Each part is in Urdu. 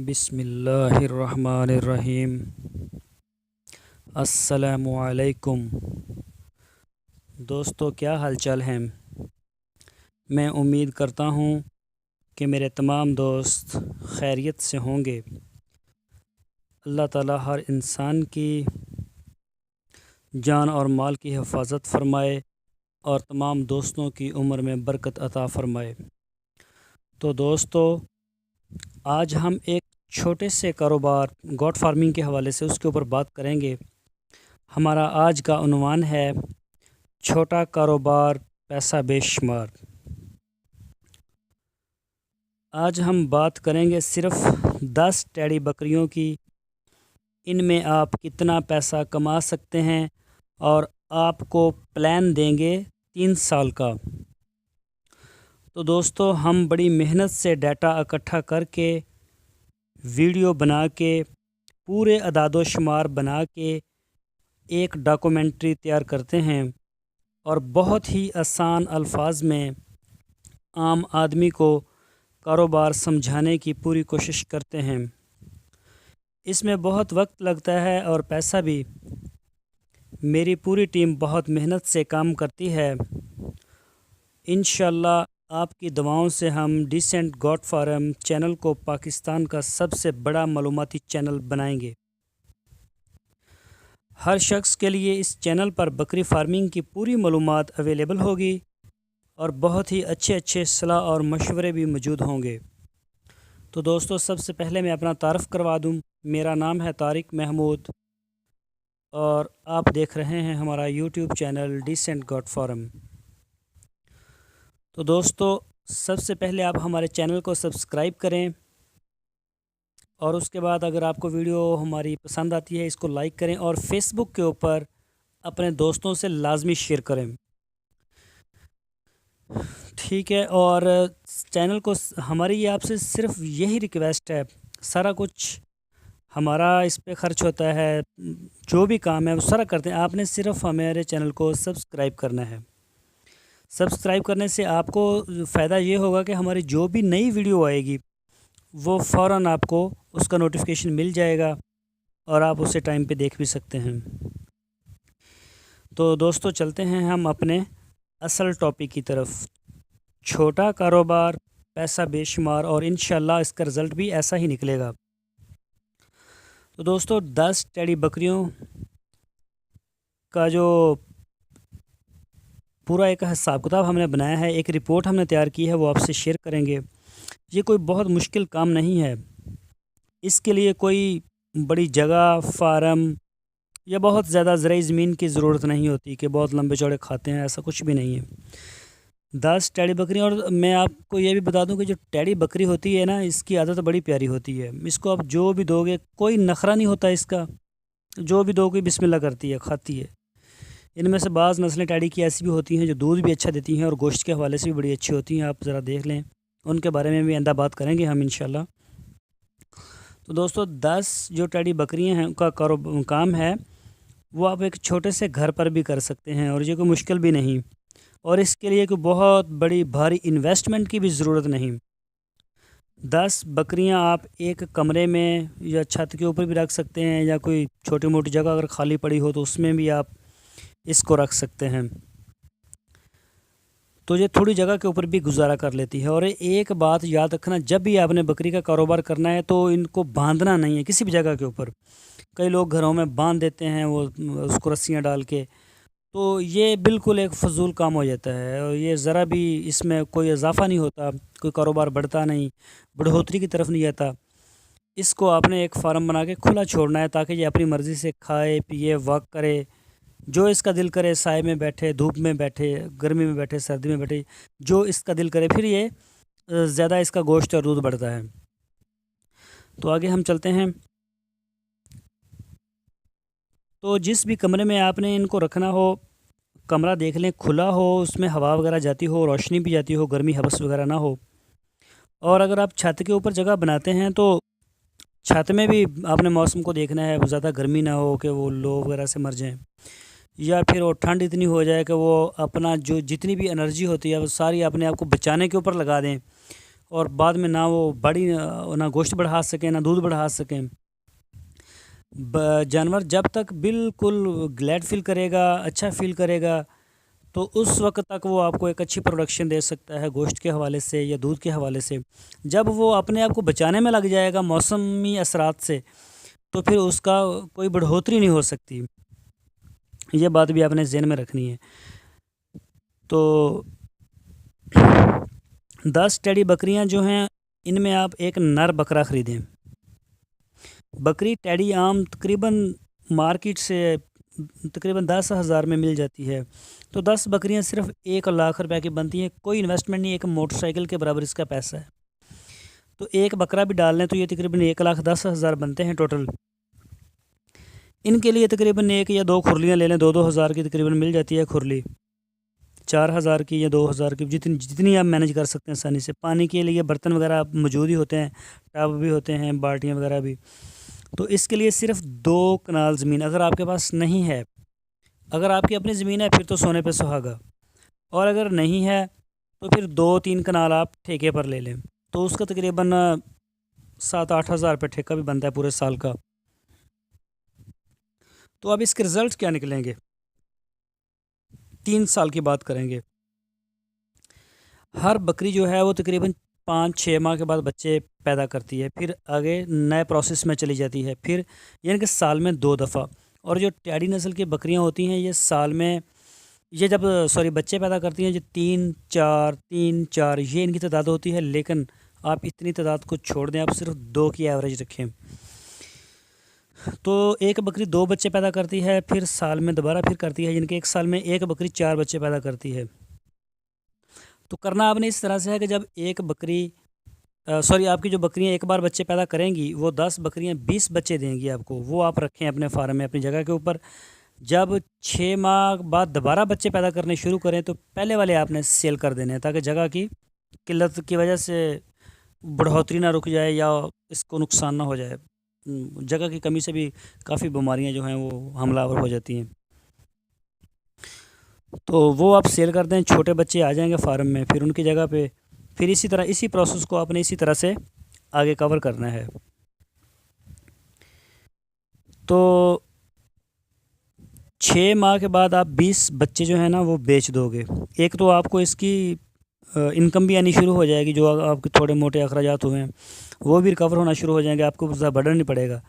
بسم اللہ الرحمن الرحیم۔ السلام علیکم دوستو، کیا حال چال ہیں؟ میں امید کرتا ہوں کہ میرے تمام دوست خیریت سے ہوں گے۔ اللہ تعالی ہر انسان کی جان اور مال کی حفاظت فرمائے اور تمام دوستوں کی عمر میں برکت عطا فرمائے۔ تو دوستو، آج ہم ایک چھوٹے سے کاروبار گوٹ فارمنگ کے حوالے سے اس کے اوپر بات کریں گے۔ ہمارا آج کا عنوان ہے چھوٹا کاروبار پیسہ بے شمار۔ آج ہم بات کریں گے صرف 10 ٹیڈی بکریوں کی۔ ان میں آپ کتنا پیسہ کما سکتے ہیں اور آپ کو پلان دیں گے 3 سال کا۔ تو دوستو، ہم بڑی محنت سے ڈیٹا اکٹھا کر کے، ویڈیو بنا کے، پورے اعداد و شمار بنا کے ایک ڈاکومنٹری تیار کرتے ہیں اور بہت ہی آسان الفاظ میں عام آدمی کو کاروبار سمجھانے کی پوری کوشش کرتے ہیں۔ اس میں بہت وقت لگتا ہے اور پیسہ بھی۔ میری پوری ٹیم بہت محنت سے کام کرتی ہے۔ انشاءاللہ آپ کی دعاؤں سے ہم ڈیسنٹ گوٹ فارم چینل کو پاکستان کا سب سے بڑا معلوماتی چینل بنائیں گے۔ ہر شخص کے لیے اس چینل پر بکری فارمنگ کی پوری معلومات اویلیبل ہوگی اور بہت ہی اچھے صلاح اور مشورے بھی موجود ہوں گے۔ تو دوستو، سب سے پہلے میں اپنا تعارف کروا دوں۔ میرا نام ہے طارق محمود اور آپ دیکھ رہے ہیں ہمارا یوٹیوب چینل ڈیسنٹ گوٹ فارم۔ تو دوستو، سب سے پہلے آپ ہمارے چینل کو سبسکرائب کریں اور اس کے بعد اگر آپ کو ویڈیو ہماری پسند آتی ہے اس کو لائک کریں اور فیس بک کے اوپر اپنے دوستوں سے لازمی شیئر کریں، ٹھیک ہے؟ اور چینل کو ہماری آپ سے صرف یہی ریکویسٹ ہے، سارا کچھ ہمارا اس پہ خرچ ہوتا ہے، جو بھی کام ہے وہ سارا کرتے ہیں، آپ نے صرف ہمارے چینل کو سبسکرائب کرنا ہے۔ سبسکرائب کرنے سے آپ کو فائدہ یہ ہوگا کہ ہماری جو بھی نئی ویڈیو آئے گی وہ فوراً آپ کو اس کا نوٹیفیکیشن مل جائے گا اور آپ اسے ٹائم پہ دیکھ بھی سکتے ہیں۔ تو دوستو، چلتے ہیں ہم اپنے اصل ٹاپک کی طرف۔ چھوٹا کاروبار پیسہ بے شمار، اور انشاءاللہ اس کا رزلٹ بھی ایسا ہی نکلے گا۔ تو دوستو، 10 ٹیڈی بکریوں کا جو پورا ایک حساب کتاب ہم نے بنایا ہے، ایک رپورٹ ہم نے تیار کی ہے، وہ آپ سے شیئر کریں گے۔ یہ کوئی بہت مشکل کام نہیں ہے۔ اس کے لیے کوئی بڑی جگہ، فارم یا بہت زیادہ زرعی زمین کی ضرورت نہیں ہوتی کہ بہت لمبے چوڑے کھاتے ہیں، ایسا کچھ بھی نہیں ہے۔ 10 ٹیڈی بکری، اور میں آپ کو یہ بھی بتا دوں کہ جو ٹیڈی بکری ہوتی ہے نا، اس کی عادت بڑی پیاری ہوتی ہے۔ اس کو آپ جو بھی دو گے، کوئی نخرہ نہیں ہوتا اس کا، جو بھی دو گے بسم اللہ کرتی ہے، کھاتی ہے۔ ان میں سے بعض نسلیں ٹیڈی کی ایسی بھی ہوتی ہیں جو دودھ بھی اچھا دیتی ہیں اور گوشت کے حوالے سے بھی بڑی اچھی ہوتی ہیں، آپ ذرا دیکھ لیں، ان کے بارے میں بھی آئندہ بات کریں گے ہم انشاءاللہ۔ تو دوستو، 10 جو ٹیڈی بکریاں ہیں ان کا کام ہے وہ آپ ایک چھوٹے سے گھر پر بھی کر سکتے ہیں اور یہ کوئی مشکل بھی نہیں، اور اس کے لیے کوئی بہت بڑی بھاری انویسٹمنٹ کی بھی ضرورت نہیں۔ 10 بکریاں آپ ایک کمرے میں یا چھت کے اوپر بھی رکھ سکتے ہیں، یا کوئی چھوٹی موٹی جگہ اگر خالی پڑی ہو تو اس میں بھی آپ اس کو رکھ سکتے ہیں۔ تو یہ تھوڑی جگہ کے اوپر بھی گزارا کر لیتی ہے۔ اور ایک بات یاد رکھنا، جب بھی آپ نے بکری کا کاروبار کرنا ہے تو ان کو باندھنا نہیں ہے کسی بھی جگہ کے اوپر۔ کئی لوگ گھروں میں باندھ دیتے ہیں وہ اس کو رسیاں ڈال کے، تو یہ بالکل ایک فضول کام ہو جاتا ہے اور یہ ذرا بھی اس میں کوئی اضافہ نہیں ہوتا، کوئی کاروبار بڑھتا نہیں، بڑھوتری کی طرف نہیں جاتا۔ اس کو آپ نے ایک فارم بنا کے کھلا چھوڑنا ہے تاکہ یہ اپنی مرضی سے کھائے پیے، واک کرے، جو اس کا دل کرے، سائے میں بیٹھے، دھوپ میں بیٹھے، گرمی میں بیٹھے، سردی میں بیٹھے، جو اس کا دل کرے، پھر یہ زیادہ اس کا گوشت اور دودھ بڑھتا ہے۔ تو آگے ہم چلتے ہیں۔ تو جس بھی کمرے میں آپ نے ان کو رکھنا ہو، کمرہ دیکھ لیں کھلا ہو، اس میں ہوا وغیرہ جاتی ہو، روشنی بھی جاتی ہو، گرمی حبس وغیرہ نہ ہو۔ اور اگر آپ چھت کے اوپر جگہ بناتے ہیں تو چھت میں بھی آپ نے موسم کو دیکھنا ہے، زیادہ گرمی نہ ہو کہ وہ لو وغیرہ سے مر جائیں، یا پھر وہ ٹھنڈ اتنی ہو جائے کہ وہ اپنا جو جتنی بھی انرجی ہوتی ہے وہ ساری اپنے آپ کو بچانے کے اوپر لگا دیں اور بعد میں نہ وہ بڑی نہ گوشت بڑھا سکیں نہ دودھ بڑھا سکیں۔ جانور جب تک بالکل گلیڈ فیل کرے گا، اچھا فیل کرے گا، تو اس وقت تک وہ آپ کو ایک اچھی پروڈکشن دے سکتا ہے گوشت کے حوالے سے یا دودھ کے حوالے سے۔ جب وہ اپنے آپ کو بچانے میں لگ جائے گا موسمی اثرات سے، تو پھر اس کا کوئی بڑھوتری نہیں ہو سکتی۔ یہ بات بھی آپ نے ذہن میں رکھنی ہے۔ تو 10 ٹیڈی بکریاں جو ہیں، ان میں آپ ایک نر بکرا خریدیں۔ بکری ٹیڈی عام تقریباً مارکیٹ سے تقریباً 10,000 میں مل جاتی ہے۔ تو 10 بکریاں صرف 1 لاکھ روپے کی بنتی ہیں، کوئی انویسٹمنٹ نہیں، ایک موٹر سائیکل کے برابر اس کا پیسہ ہے۔ تو ایک بکرا بھی ڈال لیں تو یہ تقریباً 1,10,000 بنتے ہیں ٹوٹل۔ ان کے لیے تقریباً 1 یا 2 کھرلیاں لے لیں، 2,000 کی تقریباً مل جاتی ہے کھرلی، 4,000 کی یا 2,000 کی، جتنی آپ مینیج کر سکتے ہیں آسانی سے۔ پانی کے لیے برتن وغیرہ موجود ہی ہوتے ہیں، ٹب بھی ہوتے ہیں، بالٹیاں وغیرہ بھی۔ تو اس کے لیے صرف 2 کنال زمین اگر آپ کے پاس نہیں ہے، اگر آپ کی اپنی زمین ہے پھر تو سونے پہ سہاگا، اور اگر نہیں ہے تو پھر 2-3 کنال آپ ٹھیکے پر لے لیں، تو اس کا تقریباً 7-8 ہزار روپے ٹھیکہ بھی بنتا ہے پورے سال کا۔ تو اب اس کے رزلٹ کیا نکلیں گے؟ 3 سال کی بات کریں گے۔ ہر بکری جو ہے وہ تقریباً 5-6 ماہ کے بعد بچے پیدا کرتی ہے، پھر آگے نئے پروسیس میں چلی جاتی ہے، پھر یعنی کہ سال میں 2 دفعہ۔ اور جو ٹیڈی نسل کی بکریاں ہوتی ہیں یہ سال میں جب بچے پیدا کرتی ہیں، یہ 3-4 یہ ان کی تعداد ہوتی ہے، لیکن آپ اتنی تعداد کو چھوڑ دیں، آپ صرف 2 کی ایوریج رکھیں۔ تو ایک بکری 2 بچے پیدا کرتی ہے، پھر سال میں دوبارہ پھر کرتی ہے، یعنی کہ ایک سال میں ایک بکری 4 بچے پیدا کرتی ہے۔ تو کرنا آپ نے اس طرح سے ہے کہ جب ایک بکری آپ کی جو بکریاں ایک بار بچے پیدا کریں گی، وہ 10 بکریاں 20 بچے دیں گی آپ کو، وہ آپ رکھیں اپنے فارم میں اپنی جگہ کے اوپر۔ جب 6 ماہ بعد دوبارہ بچے پیدا کرنے شروع کریں تو پہلے والے آپ نے سیل کر دینے ہیں، تاکہ جگہ کی قلت کی وجہ سے بڑھوتری نہ رک جائے یا اس کو نقصان نہ ہو جائے۔ جگہ کی کمی سے بھی کافی بیماریاں جو ہیں وہ حملہ آور ہو جاتی ہیں، تو وہ آپ سیل کر دیں، چھوٹے بچے آ جائیں گے فارم میں، پھر ان کی جگہ پہ پھر اسی پروسیس کو آپ نے اسی طرح سے آگے کور کرنا ہے۔ تو 6 ماہ کے بعد آپ 20 بچے جو ہیں نا وہ بیچ دو گے۔ ایک تو آپ کو اس کی انکم بھی آنی شروع ہو جائے گی، جو آپ کے تھوڑے موٹے اخراجات ہوئے ہیں وہ بھی ریکور ہونا شروع ہو جائیں گے، آپ کو زیادہ برڈن نہیں پڑے گا۔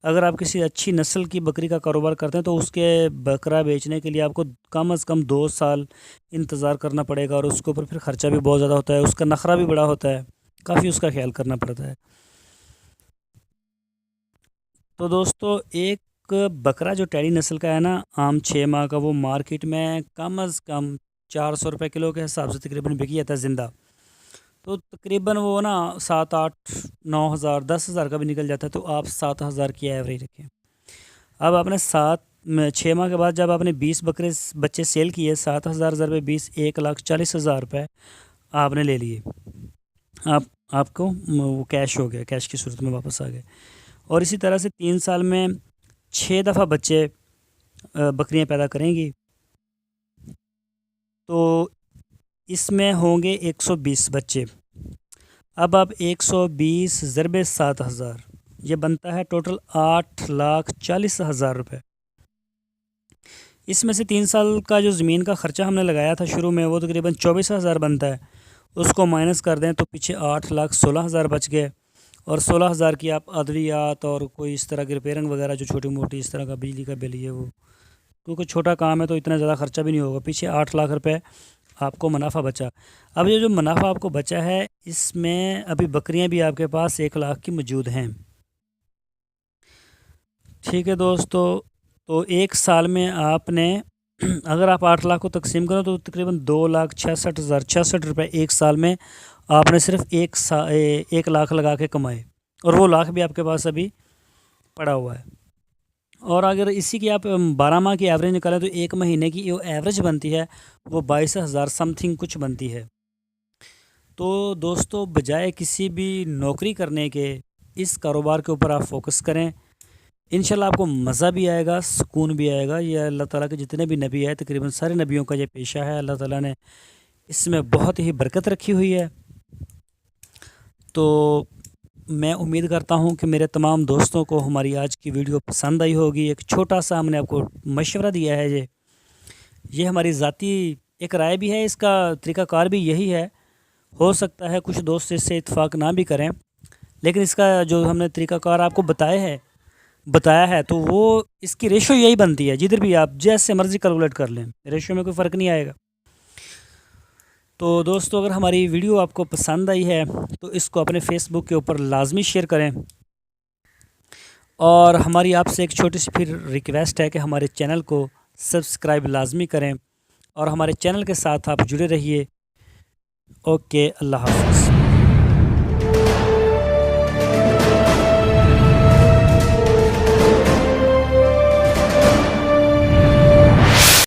اگر آپ کسی اچھی نسل کی بکری کا کاروبار کرتے ہیں تو اس کے بکرا بیچنے کے لیے آپ کو کم از کم 2 سال انتظار کرنا پڑے گا، اور اس کے اوپر پھر خرچہ بھی بہت زیادہ ہوتا ہے، اس کا نخرہ بھی بڑا ہوتا ہے، کافی اس کا خیال کرنا پڑتا ہے۔ تو دوستو ایک بکرا جو ٹیڈی نسل کا ہے نا، عام 6 ماہ کا، وہ مارکیٹ میں کم از کم 400 روپے کلو کے حساب سے تقریباً بکی جاتا ہے زندہ۔ تو تقریباً وہ نا 7-8-9 ہزار 10 ہزار کا بھی نکل جاتا ہے، تو آپ 7 ہزار کی ایوریج رکھیں۔ اب آپ نے 6 ماہ کے بعد جب آپ نے 20 بچے سیل کیے، 7 ہزار ضرب 20 1,40,000 روپے آپ نے لے لیے، آپ کو وہ کیش ہو گیا، کیش کی صورت میں واپس آ گئے۔ اور اسی طرح سے 3 سال میں 6 دفعہ بچے بکریاں پیدا کریں گی، تو اس میں ہوں گے 120 بچے۔ اب آپ 120 ضرب 7,000 یہ بنتا ہے ٹوٹل 8,40,000 روپے۔ اس میں سے 3 سال کا جو زمین کا خرچہ ہم نے لگایا تھا شروع میں، وہ تقریباً 24,000 بنتا ہے، اس کو مائنس کر دیں تو پیچھے 8,16,000 بچ گئے، اور 16,000 کی آپ ادویات اور کوئی اس طرح کی ریپیرنگ وغیرہ جو چھوٹی موٹی اس طرح کا بجلی کا بل ہے، وہ کیونکہ چھوٹا کام ہے تو اتنا زیادہ خرچہ بھی نہیں ہوگا، پیچھے 8 لاکھ روپے آپ کو منافع بچا۔ اب یہ جو منافع آپ کو بچا ہے، اس میں ابھی بکریاں بھی آپ کے پاس 1 لاکھ کی موجود ہیں۔ ٹھیک ہے دوستو، تو 1 سال میں آپ نے اگر آپ 8 لاکھ کو تقسیم کریں تو تقریباً 2,66,066 روپے 1 سال میں آپ نے صرف 1 لاکھ لگا کے کمائے، اور وہ لاکھ بھی آپ کے پاس ابھی پڑا ہوا ہے۔ اور اگر اسی کی آپ 12 ماہ کی ایوریج نکالیں تو 1 مہینے کی جو ایوریج بنتی ہے وہ 22,000 سم تھنگ کچھ بنتی ہے۔ تو دوستو بجائے کسی بھی نوکری کرنے کے اس کاروبار کے اوپر آپ فوکس کریں، انشاءاللہ آپ کو مزہ بھی آئے گا، سکون بھی آئے گا۔ یہ اللہ تعالیٰ کے جتنے بھی نبی آئے، تقریباً سارے نبیوں کا یہ پیشہ ہے، اللہ تعالیٰ نے اس میں بہت ہی برکت رکھی ہوئی ہے۔ تو میں امید کرتا ہوں کہ میرے تمام دوستوں کو ہماری آج کی ویڈیو پسند آئی ہوگی۔ ایک چھوٹا سا ہم نے آپ کو مشورہ دیا ہے، یہ ہماری ذاتی ایک رائے بھی ہے، اس کا طریقہ کار بھی یہی ہے۔ ہو سکتا ہے کچھ دوست اس سے اتفاق نہ بھی کریں، لیکن اس کا جو ہم نے طریقہ کار آپ کو بتایا ہے تو وہ اس کی ریشو یہی بنتی ہے۔ جدھر بھی آپ جیسے مرضی کیلکولیٹ کر لیں، ریشو میں کوئی فرق نہیں آئے گا۔ تو دوستو، اگر ہماری ویڈیو آپ کو پسند آئی ہے تو اس کو اپنے فیس بک کے اوپر لازمی شیئر کریں، اور ہماری آپ سے ایک چھوٹی سی پھر ریکویسٹ ہے کہ ہمارے چینل کو سبسکرائب لازمی کریں، اور ہمارے چینل کے ساتھ آپ جڑے رہیے۔ اوکے، اللہ حافظ۔